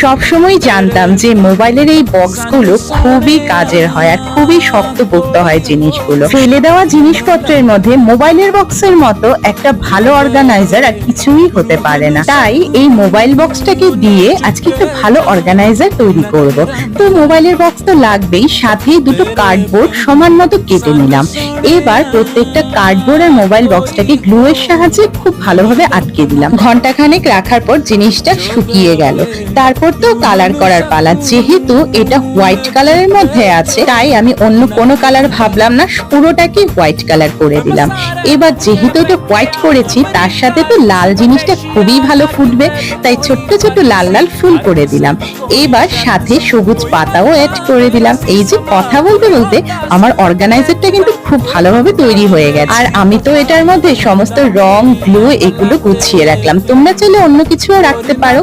সবসময় জানতাম যে মোবাইলের এই বক্সগুলো খুবই কাজের হয় আর খুবই শক্তপোক্ত হয় জিনিসগুলো। ফেলে দেওয়া জিনিসপত্রের মধ্যে মোবাইলের বক্সের মতো একটা ভালো অর্গানাইজার আর কিছুই হতে পারে না। তাই এই মোবাইল বক্সটাকে দিয়ে আজকে একটা ভালো অর্গানাইজার তৈরি করব। তো মোবাইলের বক্স তো লাগবেই, সাথেই দুটো কার্ডবোর্ড সমান মতো কেটে নিলাম। এবার প্রত্যেকটা কার্ডবোর্ড আর মোবাইল বক্সটাকে গ্লু এর সাহায্যে খুব ভালোভাবে আটকে দিলাম। ঘন্টাখানেক রাখার পর জিনিসটা শুকিয়ে গেল। তারপর তো কালার করার পালা। যেহেতু এটা হোয়াইট কালারের মধ্যে আছে, তাই আমি অন্য কোনো কালার ভাবলাম না, পুরোটাকে হোয়াইট কালার করে দিলাম। এবার যেহেতু এটা হোয়াইট করেছি, তার সাথে তো লাল জিনিসটা খুবই ভালো ফুটবে, তাই ছোট্ট ছোট্ট লাল লাল ফুল করে দিলাম। এবার সাথে সবুজ পাতাও অ্যাড করে দিলাম। এই যে কথা বলতে বলতে আমার অর্গানাইজারটা কিন্তু খুব ভালোভাবে তৈরি হয়ে গেছে। আর আমি তো এটার মধ্যে সমস্ত রং, গ্লু এগুলো গুছিয়ে রাখলাম। তোমরা চাইলে অন্য কিছুও রাখতে পারো।